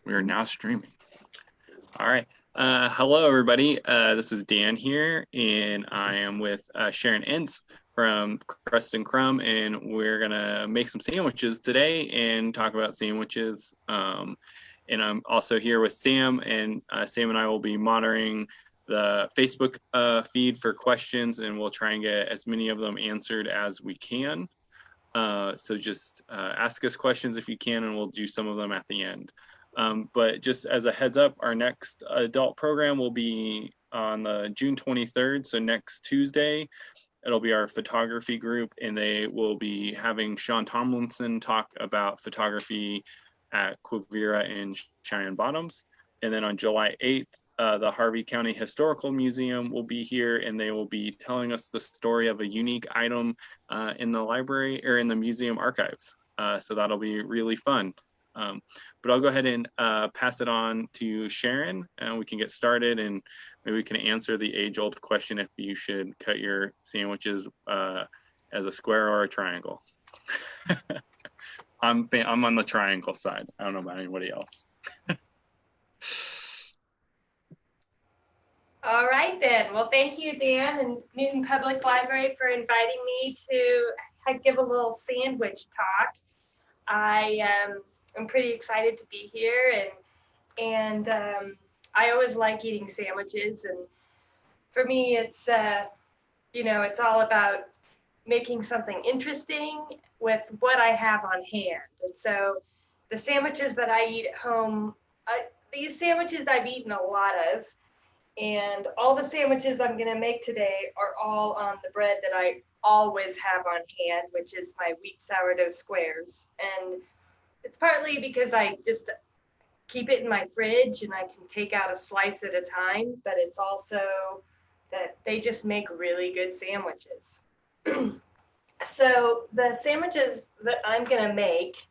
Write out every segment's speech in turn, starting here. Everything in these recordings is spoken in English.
We are now streaming. All right. Hello, everybody. This is Dan here, and I am with Sharon Entz from Crust Crumb, and we're gonna make some sandwiches today and talk about sandwiches. And I'm also here with Sam, and Sam and I will be monitoring the Facebook feed for questions, and we'll try and get as many of them answered as we can. So just ask us questions if you can, and we'll do some of them at the end. But just as a heads up, our next adult program will be on June 23rd, so next Tuesday. It'll be our photography group, and they will be having Sean Tomlinson talk about photography at Quivira in Cheyenne Bottoms. And then on July 8th, the Harvey County Historical Museum will be here, and they will be telling us the story of a unique item in the library or in the museum archives. So that'll be really fun. But I'll go ahead and pass it on to Sharon, and we can get started, and maybe we can answer the age-old question if you should cut your sandwiches as a square or a triangle. I'm on the triangle side. I don't know about anybody else. All right then. Well, thank you, Dan and Newton Public Library, for inviting me to give a little sandwich talk. I'm pretty excited to be here, and I always like eating sandwiches. And for me, it's it's all about making something interesting with what I have on hand. And so the sandwiches that I eat at home, these sandwiches I've eaten a lot of, and all the sandwiches I'm going to make today are all on the bread that I always have on hand, which is my wheat sourdough squares. And it's partly because I just keep it in my fridge and I can take out a slice at a time, but it's also that they just make really good sandwiches. So the sandwiches that I'm going to make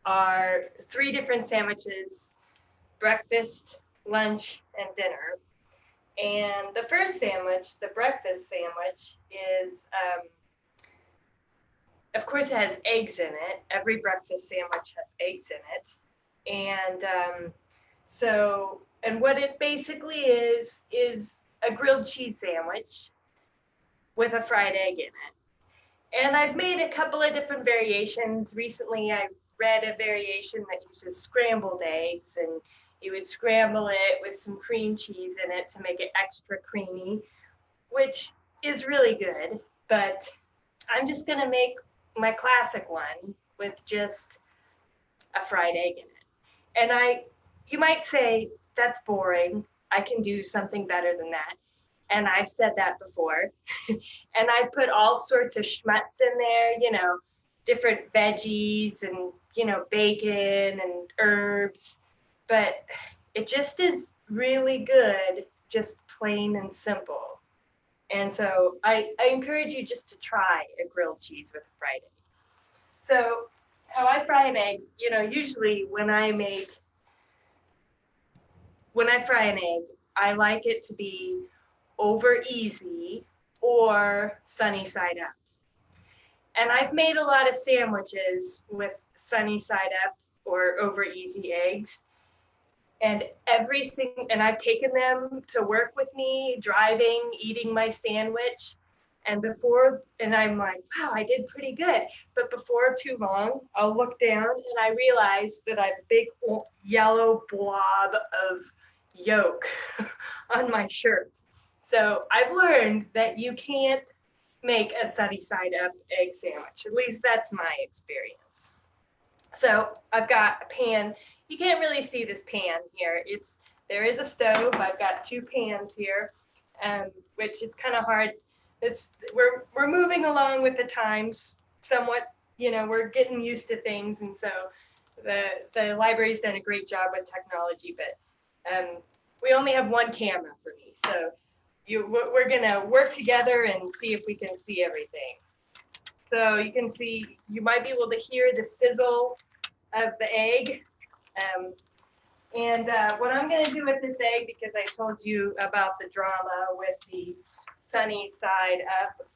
are 3 different sandwiches: breakfast, lunch, and dinner. And the first sandwich, the breakfast sandwich, is, of course, it has eggs in it. Every breakfast sandwich has eggs in it. And and what it basically is a grilled cheese sandwich with a fried egg in it. And I've made a couple of different variations. Recently, I read a variation that uses scrambled eggs, and you would scramble it with some cream cheese in it to make it extra creamy, which is really good. But I'm just going to make my classic one with just a fried egg in it. And you might say, that's boring. I can do something better than that. And I've said that before. And I've put all sorts of schmutz in there, different veggies and, bacon and herbs. But it just is really good, just plain and simple. And so I encourage you just to try a grilled cheese with a fried egg. So how I fry an egg, usually when I fry an egg, I like it to be over easy or sunny side up. And I've made a lot of sandwiches with sunny side up or over easy eggs. And and I've taken them to work with me, driving, eating my sandwich. And I'm like, wow, I did pretty good. But before too long, I'll look down and I realize that I have a big yellow blob of yolk on my shirt. So I've learned that you can't make a sunny side up egg sandwich. At least that's my experience. So I've got a pan. You can't really see this pan here. There is a stove. I've got 2 pans here, which is kind of hard. We're moving along with the times somewhat. We're getting used to things, and so the library's done a great job with technology. But we only have 1 camera for me, so we're gonna work together and see if we can see everything. So you can see, you might be able to hear the sizzle of the egg. What I'm going to do with this egg, because I told you about the drama with the sunny side up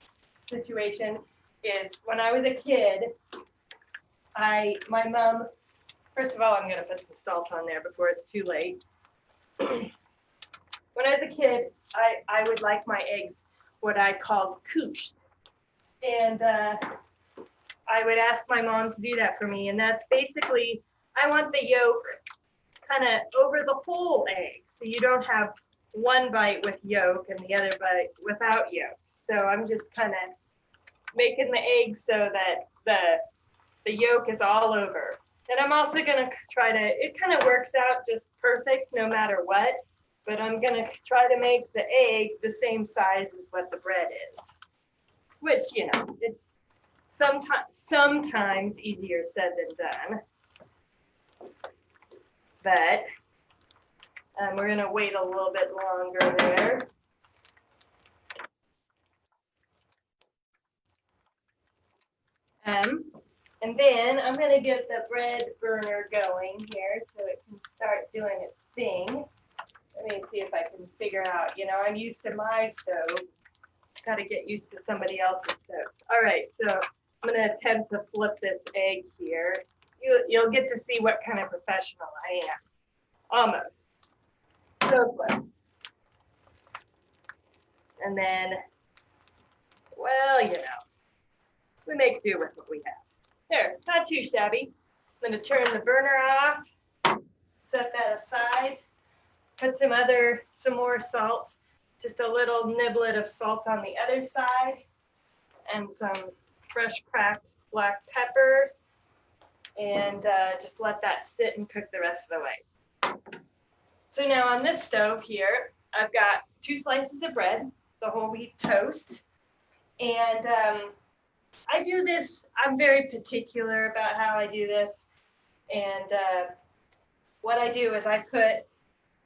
situation, is when I was a kid, my mom First of all, I'm gonna put some salt on there before it's too late. When I was a kid, I would like my eggs what I called couche. And I would ask my mom to do that for me. And that's basically, I want the yolk kind of over the whole egg. So you don't have one bite with yolk and the other bite without yolk. So I'm just kind of making the egg so that the yolk is all over. And I'm also gonna try to, it kind of works out just perfect no matter what, but I'm gonna try to make the egg the same size as what the bread is. Which, you know, it's sometimes easier said than done. But we're gonna wait a little bit longer there. And then I'm gonna get the bread burner going here so it can start doing its thing. Let me see if I can figure out, you know, I'm used to my stove. Got to get used to somebody else's stoves. All right, so I'm gonna attempt to flip this egg here. You'll get to see what kind of professional I am. Almost. So close. And then, well, you know, we make do with what we have. There, not too shabby. I'm gonna turn the burner off, set that aside, put some more salt, just a little niblet of salt on the other side, and some fresh cracked black pepper, and just let that sit and cook the rest of the way. So now on this stove here, I've got 2 slices of bread, the whole wheat toast, and I do this, I'm very particular about how I do this, and what I do is I put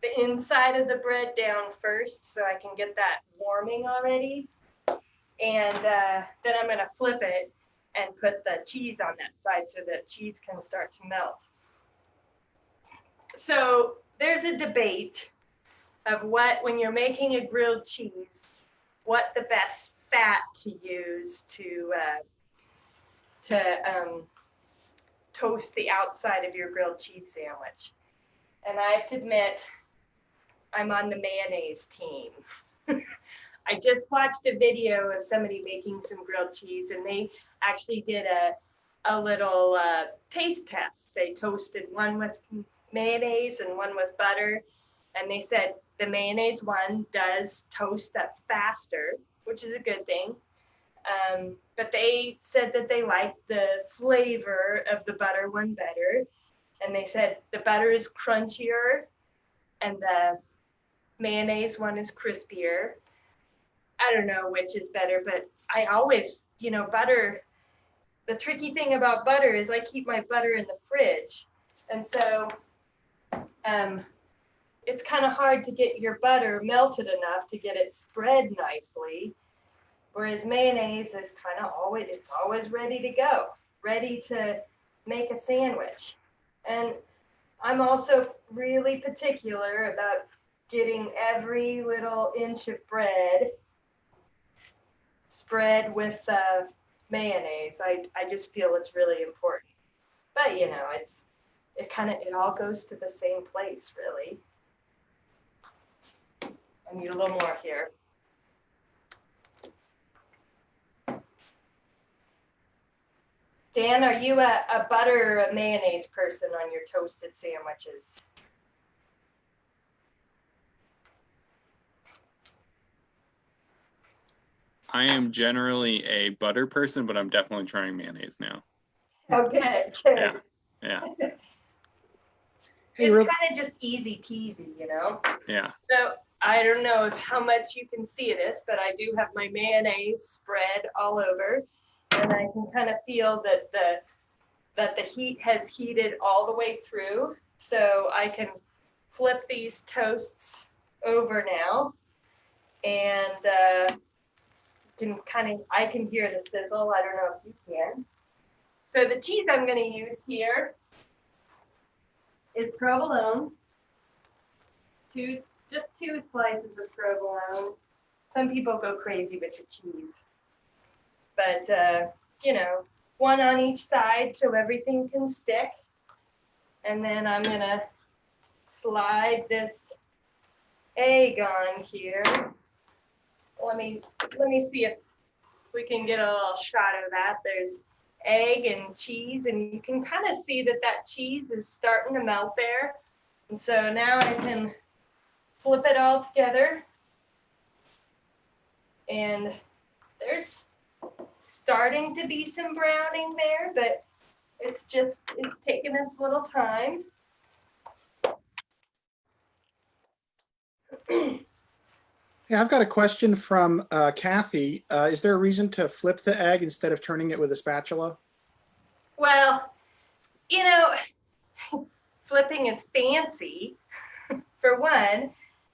the inside of the bread down first so I can get that warming already, and then I'm gonna flip it and put the cheese on that side so that cheese can start to melt. So there's a debate of when you're making a grilled cheese, what the best fat to use to toast the outside of your grilled cheese sandwich. And I have to admit, I'm on the mayonnaise team. I just watched a video of somebody making some grilled cheese, and they actually did a little taste test. They toasted one with mayonnaise and one with butter, and they said the mayonnaise one does toast up faster, which is a good thing. But they said that they liked the flavor of the butter one better, and they said the butter is crunchier and the mayonnaise one is crispier. I don't know which is better, but I always, you know, butter, the tricky thing about butter is I keep my butter in the fridge. And so it's kind of hard to get your butter melted enough to get it spread nicely. Whereas mayonnaise is kind of always ready to go, ready to make a sandwich. And I'm also really particular about getting every little inch of bread spread with mayonnaise. I just feel it's really important. But you know, it all goes to the same place, really. I need a little more here. Dan, are you a butter or a mayonnaise person on your toasted sandwiches? I am generally a butter person, but I'm definitely trying mayonnaise now. Oh, good. Yeah, yeah. It's kind of just easy peasy, you know? Yeah. So I don't know how much you can see this, but I do have my mayonnaise spread all over, and I can kind of feel that the heat has heated all the way through. So I can flip these toasts over now, and I can hear the sizzle. I don't know if you can. So the cheese I'm going to use here is provolone. Just 2 slices of provolone. Some people go crazy with the cheese, but you know, 1 on each side so everything can stick. And then I'm gonna slide this egg on here. Let me see if we can get a little shot of that. There's egg and cheese, and you can kind of see that that cheese is starting to melt there. And so now I can flip it all together. And there's starting to be some browning there, but it's taking its little time. Yeah, I've got a question from Kathy. Is there a reason to flip the egg instead of turning it with a spatula? Well, you know, flipping is fancy for one,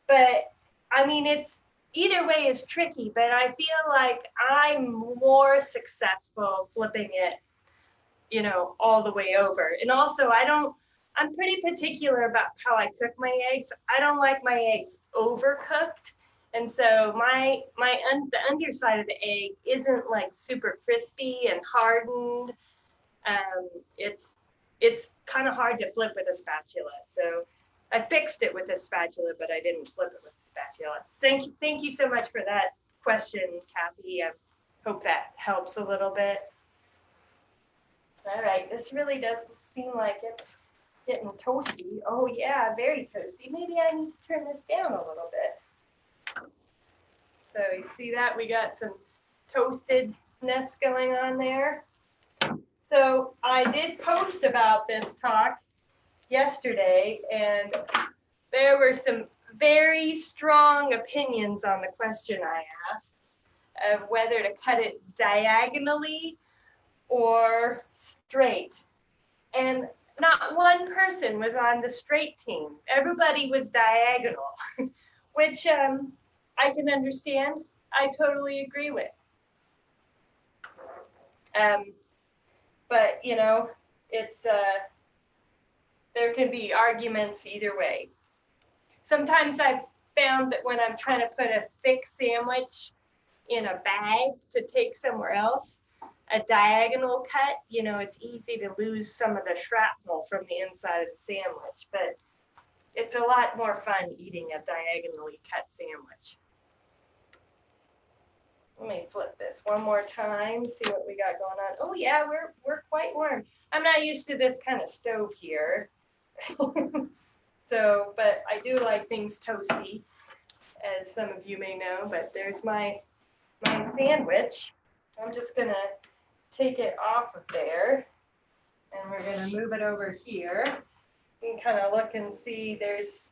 but I mean, it's either way is tricky, but I feel like I'm more successful flipping it, you know, all the way over. And also I'm pretty particular about how I cook my eggs. I don't like my eggs overcooked. And so the underside of the egg isn't like super crispy and hardened. It's kind of hard to flip with a spatula. So I fixed it with a spatula, but I didn't flip it with a spatula. Thank you so much for that question, Kathy. I hope that helps a little bit. All right, this really does seem like it's getting toasty. Oh yeah, very toasty. Maybe I need to turn this down a little bit. So you see that we got some toastedness going on there. So I did post about this talk yesterday, and there were some very strong opinions on the question I asked of whether to cut it diagonally or straight. And not one person was on the straight team. Everybody was diagonal, which I can understand. I totally agree with. But you know, it's there can be arguments either way. Sometimes I've found that when I'm trying to put a thick sandwich in a bag to take somewhere else, a diagonal cut, you know, it's easy to lose some of the shrapnel from the inside of the sandwich, but it's a lot more fun eating a diagonally cut sandwich. Let me flip this one more time, see what we got going on. Oh yeah, we're quite warm. I'm not used to this kind of stove here. So, but I do like things toasty, as some of you may know, but there's my sandwich. I'm just gonna take it off of there, and we're gonna move it over here. You can kind of look and see there's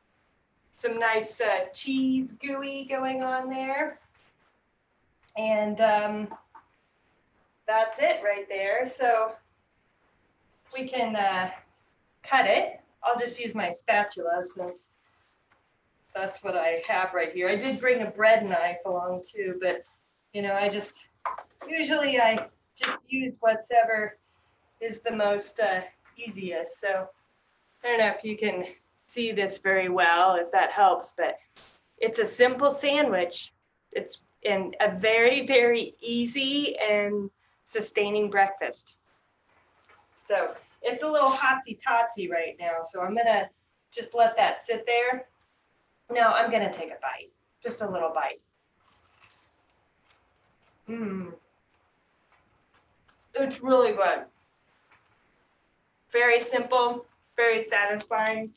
some nice cheese gooey going on there. And that's it right there. So we can cut it. I'll just use my spatula since that's what I have right here. I did bring a bread knife along too, but you know, usually I just use whatever is the most easiest. So I don't know if you can see this very well, if that helps, but it's a simple sandwich. It's in a very, very easy and sustaining breakfast. So it's a little hotsy-totsy right now, so I'm gonna just let that sit there. Now I'm gonna take a bite, just a little bite. It's really good. Very simple, very satisfying.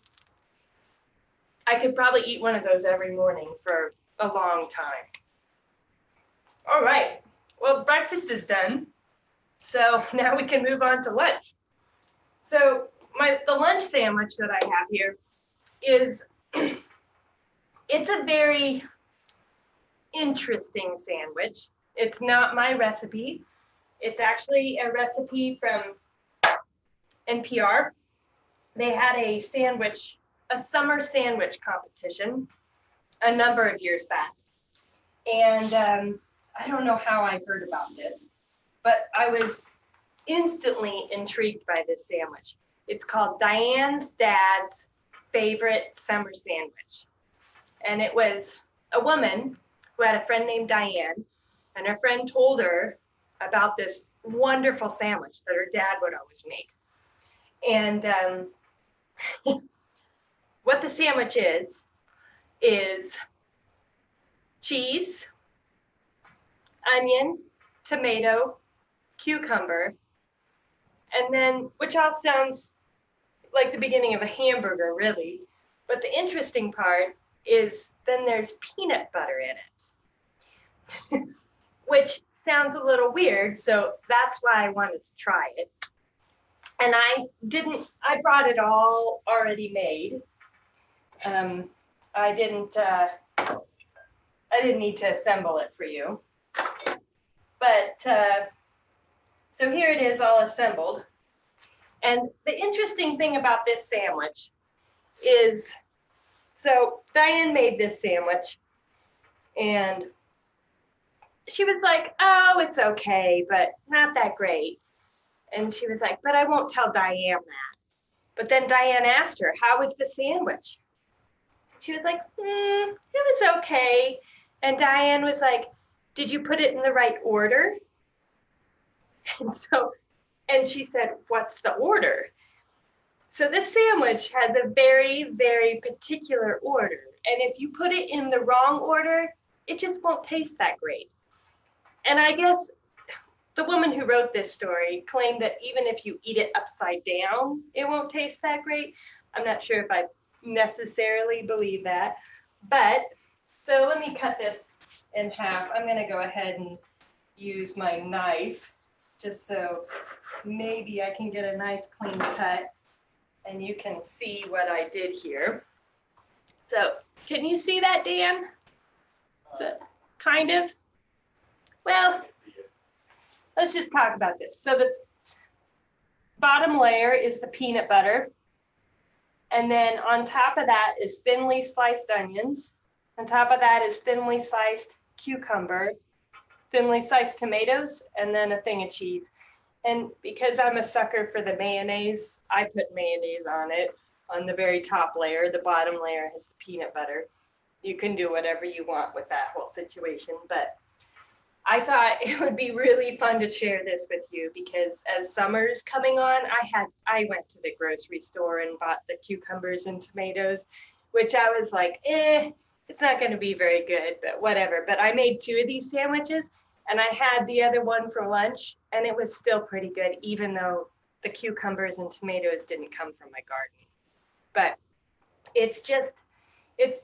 I could probably eat one of those every morning for a long time. All right, well, breakfast is done. So now we can move on to lunch. So the lunch sandwich that I have here is, it's a very interesting sandwich. It's not my recipe. It's actually a recipe from NPR. They had a summer sandwich competition a number of years back. And I don't know how I heard about this, but I was instantly intrigued by this sandwich. It's called Diane's Dad's Favorite Summer Sandwich. And it was a woman who had a friend named Diane, and her friend told her about this wonderful sandwich that her dad would always make. And What the sandwich is cheese, onion, tomato, cucumber, and then, which all sounds like the beginning of a hamburger, really. But the interesting part is then there's peanut butter in it, which sounds a little weird. So that's why I wanted to try it. And I brought it all already made. I didn't need to assemble it for you. But so here it is all assembled. And the interesting thing about this sandwich is, so Diane made this sandwich and she was like, oh, it's okay, but not that great. And she was like, but I won't tell Diane that. But then Diane asked her, how was the sandwich? She was like, it was okay. And Diane was like, did you put it in the right order? And she said, what's the order? So this sandwich has a very, very particular order. And if you put it in the wrong order, it just won't taste that great. And I guess the woman who wrote this story claimed that even if you eat it upside down, it won't taste that great. I'm not sure if I necessarily believe that. But, so let me cut this in half. I'm gonna go ahead and use my knife just so maybe I can get a nice clean cut and you can see what I did here. So, can you see that, Dan? So, kind of? Well, let's just talk about this. So the bottom layer is the peanut butter. And then on top of that is thinly sliced onions. On top of that is thinly sliced cucumber, thinly sliced tomatoes, and then a thing of cheese. And because I'm a sucker for the mayonnaise, I put mayonnaise on it on the very top layer. The bottom layer has the peanut butter. You can do whatever you want with that whole situation, but I thought it would be really fun to share this with you because as summer's coming on, I went to the grocery store and bought the cucumbers and tomatoes, which I was like, it's not going to be very good, but whatever. But I made 2 of these sandwiches and I had the other one for lunch and it was still pretty good, even though the cucumbers and tomatoes didn't come from my garden. But it's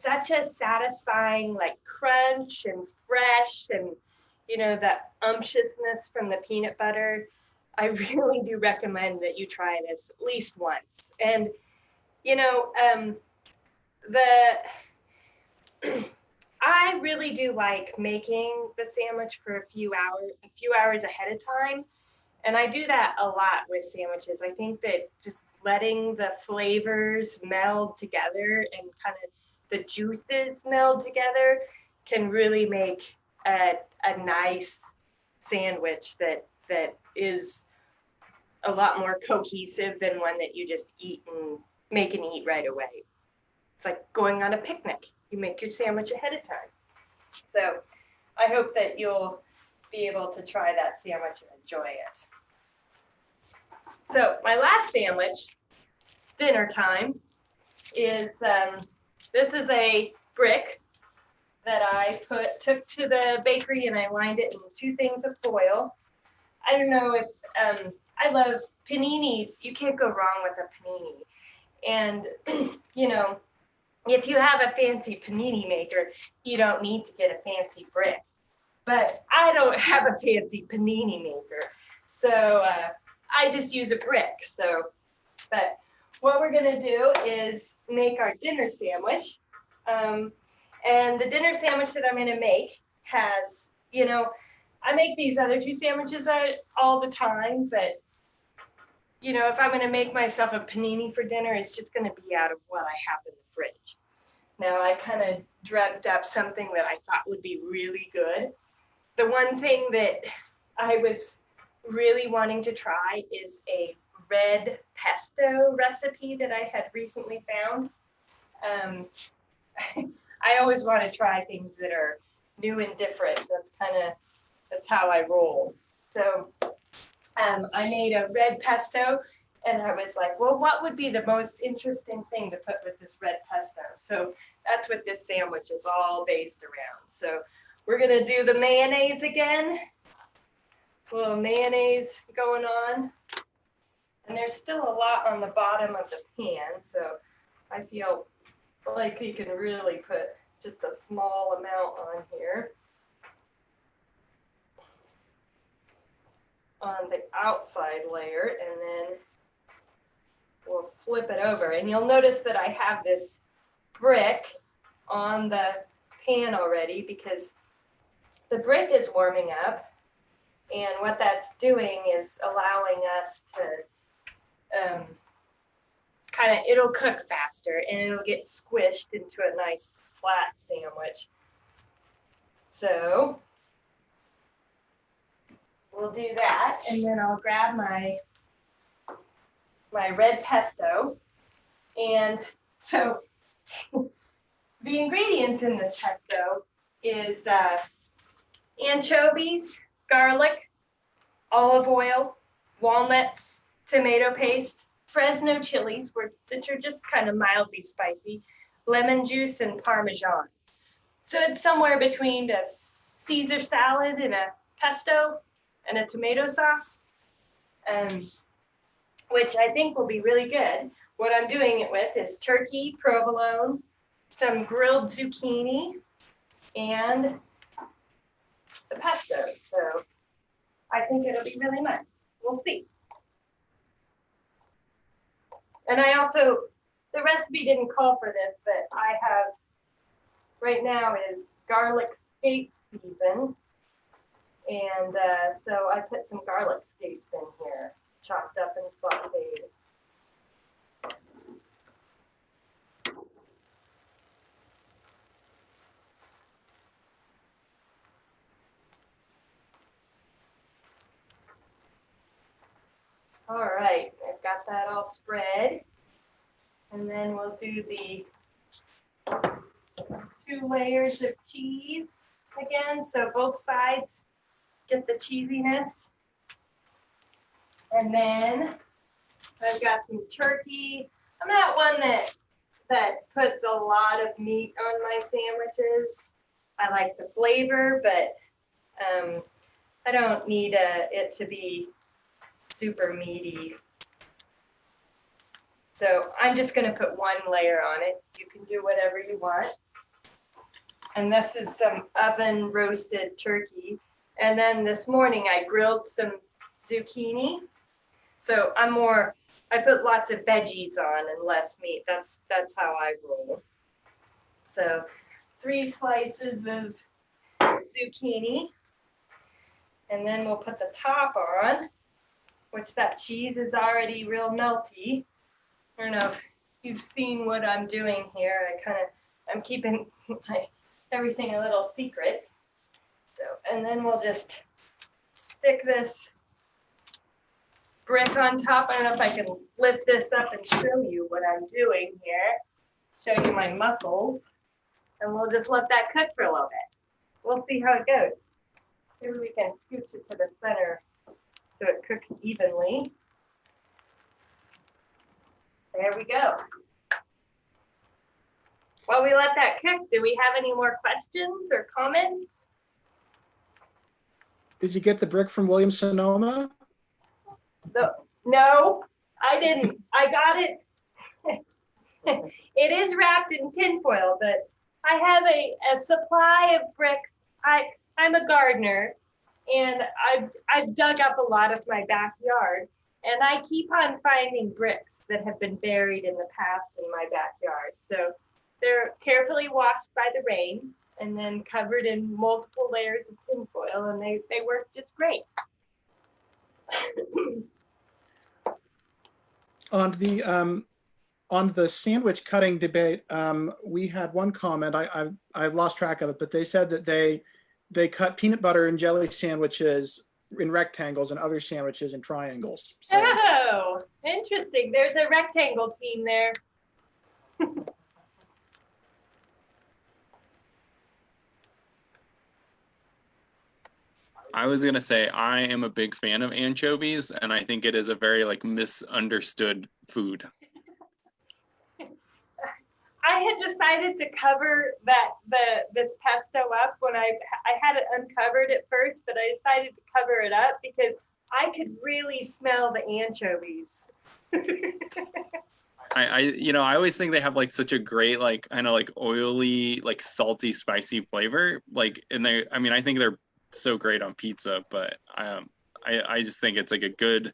such a satisfying like crunch and fresh and that unctuousness from the peanut butter. I really do recommend that you try this at least once. And, I really do like making the sandwich for a few hours ahead of time. And I do that a lot with sandwiches. I think that just letting the flavors meld together and kind of the juices meld together can really make a nice sandwich that is a lot more cohesive than one that you just eat and make and eat right away. It's like going on a picnic. You make your sandwich ahead of time. So I hope that you'll be able to try that sandwich and enjoy it. So my last sandwich, dinner time, is this is a brick that I took to the bakery and I lined it in 2 things of foil. I don't know if, I love paninis. You can't go wrong with a panini. And, if you have a fancy panini maker, you don't need to get a fancy brick. But I don't have a fancy panini maker. So I just use a brick. But what we're gonna do is make our dinner sandwich. And the dinner sandwich that I'm going to make has, I make these other 2 sandwiches all the time, but, if I'm going to make myself a panini for dinner, it's just going to be out of what I have in the fridge. Now, I kind of dreamt up something that I thought would be really good. The one thing that I was really wanting to try is a red pesto recipe that I had recently found. I always want to try things that are new and different. That's how I roll. So I made a red pesto And I was like, well, what would be the most interesting thing to put with this red pesto? So that's what this sandwich is all based around. So we're gonna do the mayonnaise again. A little mayonnaise going on. And there's still a lot on the bottom of the pan, so I feel like we can really put just a small amount on here. On the outside layer, and then we'll flip it over. And you'll notice that I have this brick on the pan already because the brick is warming up. And what that's doing is allowing us to kind of, it'll cook faster and it'll get squished into a nice flat sandwich. So we'll do that, and then I'll grab my red pesto. And so the ingredients in this pesto is anchovies, garlic, olive oil, walnuts, tomato paste, Fresno chilies, which are just kind of mildly spicy, lemon juice, and Parmesan. So it's somewhere between a Caesar salad and a pesto and a tomato sauce, which I think will be really good. What I'm doing it with is turkey, provolone, some grilled zucchini, and the pesto. So I think it'll be really nice. We'll see. And I also, the recipe didn't call for this, but I have, right now is garlic scape season. And so I put some garlic scapes in here, chopped up and sauteed. All right, I've got that all spread. And then we'll do the 2 layers of cheese again. So both sides get the cheesiness. And then I've got some turkey. I'm not one that puts a lot of meat on my sandwiches. I like the flavor, but I don't need it to be super meaty. So I'm just going to put 1 layer on it. You can do whatever you want. And this is some oven roasted turkey. And then this morning I grilled some zucchini. So I put lots of veggies on and less meat. That's how I roll. So 3 slices of zucchini. And then we'll put the top on, which that cheese is already real melty. I don't know if you've seen what I'm doing here. I'm keeping everything a little secret. So, and then we'll just stick this brick on top. I don't know if I can lift this up and show you what I'm doing here. Show you my muscles. And we'll just let that cook for a little bit. We'll see how it goes. Maybe we can scooch it to the center so it cooks evenly. There we go. While we let that cook, do we have any more questions or comments? Did you get the brick from Williams Sonoma? No, I didn't. I got it. It is wrapped in tinfoil, but I have a supply of bricks. I'm a gardener, and I've dug up a lot of my backyard, and I keep on finding bricks that have been buried in the past in my backyard. So they're carefully washed by the rain and then covered in multiple layers of tinfoil, and they work just great. On the sandwich cutting debate, we had one comment. I've lost track of it, but they said that they cut peanut butter and jelly sandwiches in rectangles and other sandwiches in triangles. So. Oh, interesting. There's a rectangle team there. I was gonna say I am a big fan of anchovies, and I think it is a very like misunderstood food. I had decided to cover this pesto up when I had it uncovered at first, but I decided to cover it up because I could really smell the anchovies. I always think they have like such a great like kind of like oily like salty spicy flavor like and I think they're so great on pizza, but I just think it's like a good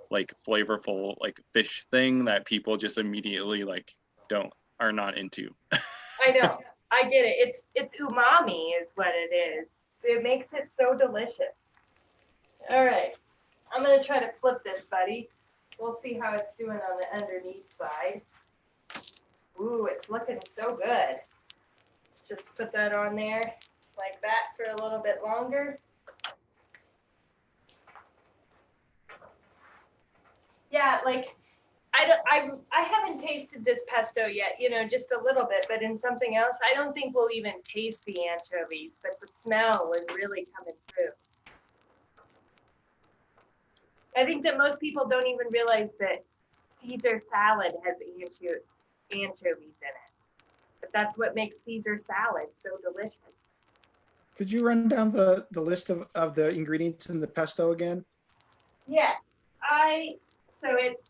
like flavorful like fish thing that people just immediately like don't are not into. I know. I get it. It's umami is what it is. It makes it so delicious. All right. I'm gonna try to flip this, buddy. We'll see how it's doing on the underneath side. Ooh, it's looking so good. Just put that on there like that for a little bit longer. Yeah, like I haven't tasted this pesto yet, just a little bit, but in something else, I don't think we'll even taste the anchovies, but the smell was really coming through. I think that most people don't even realize that Caesar salad has anchovies in it, but that's what makes Caesar salad so delicious. Could you run down the list of the ingredients in the pesto again? Yeah, so it's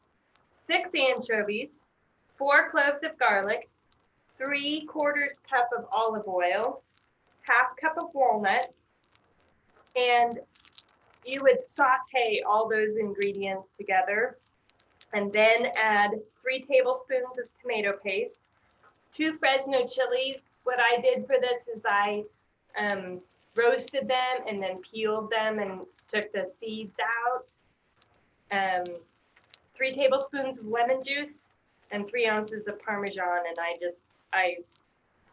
6 anchovies, 4 cloves of garlic, 3/4 cup of olive oil, half cup of walnuts, and you would saute all those ingredients together and then add 3 tablespoons of tomato paste, 2 Fresno chilies. What I did for this is I roasted them and then peeled them and took the seeds out. 3 tablespoons of lemon juice and 3 ounces of Parmesan. And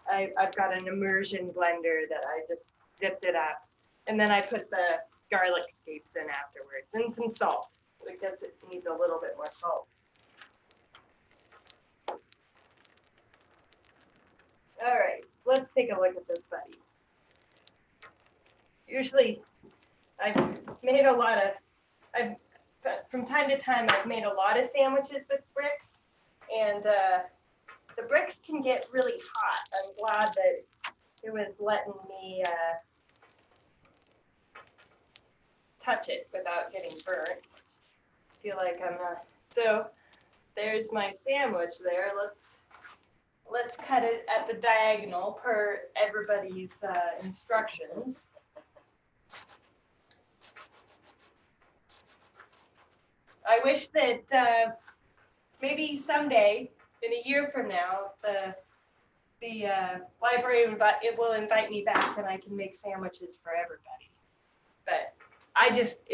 I've got an immersion blender that I just dipped it up. And then I put the garlic scapes in afterwards and some salt because it needs a little bit more salt. All right, let's take a look at this, buddy. Usually from time to time, I've made a lot of sandwiches with bricks, and the bricks can get really hot. I'm glad that it was letting me touch it without getting burnt. I feel like I'm not. So there's my sandwich there. Let's cut it at the diagonal per everybody's instructions. I wish that maybe someday, in a year from now, the library will invite me back and I can make sandwiches for everybody. But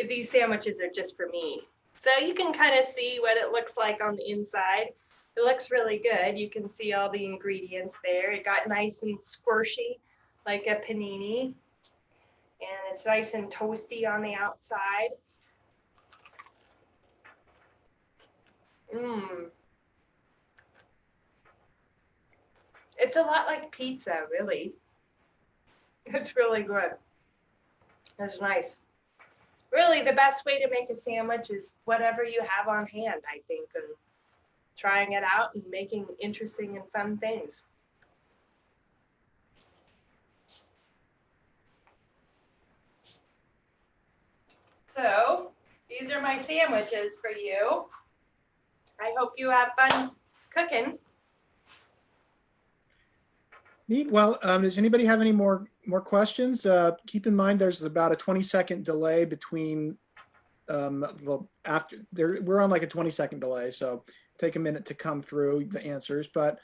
these sandwiches are just for me. So you can kind of see what it looks like on the inside. It looks really good. You can see all the ingredients there. It got nice and squishy like a panini. And it's nice and toasty on the outside. It's a lot like pizza, really. It's really good. It's nice. Really, the best way to make a sandwich is whatever you have on hand, I think, and trying it out and making interesting and fun things. So, these are my sandwiches for you. I hope you have fun cooking. Neat. Well, does anybody have any more questions? Keep in mind there's about a 20-second delay between we're on like a 20-second delay, so take a minute to come through the answers. But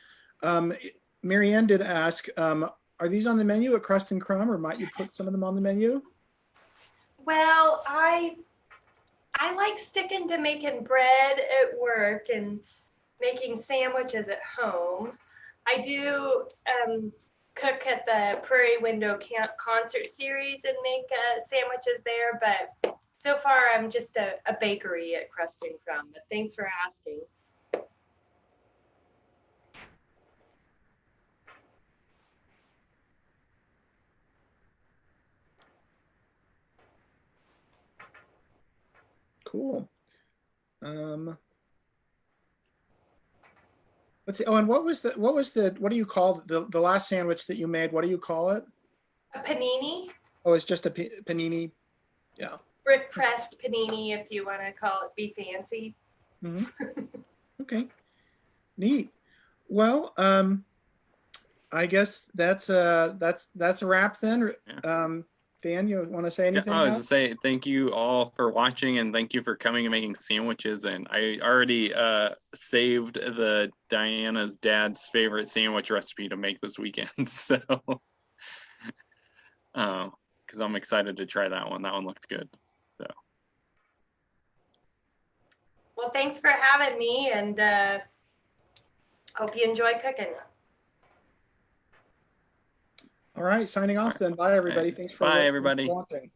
Marianne did ask, are these on the menu at Crust and Crumb, or might you put some of them on the menu? Well, I like sticking to making bread at work and making sandwiches at home. I do cook at the Prairie Window concert series and make sandwiches there, but so far I'm just a bakery at Crust and Crumb. But thanks for asking. Cool. Let's see. Oh, and what do you call the last sandwich that you made? What do you call it? A panini, Oh, it's just a panini. Yeah. brick pressed panini, if you want to call it, be fancy. Mhm. Okay. Neat. Well, I guess that's a wrap then. Yeah. Dan, you want to say Yeah, anything I was now? to say thank you all for watching and thank you for coming and making sandwiches. And I already saved the Diana's dad's favorite sandwich recipe to make this weekend. So, because I'm excited to try that one. That one looked good. So, Well, thanks for having me, and hope you enjoy cooking. All right, signing all off right. then. Bye, All right. everybody. Thanks for Bye, listening, everybody. watching.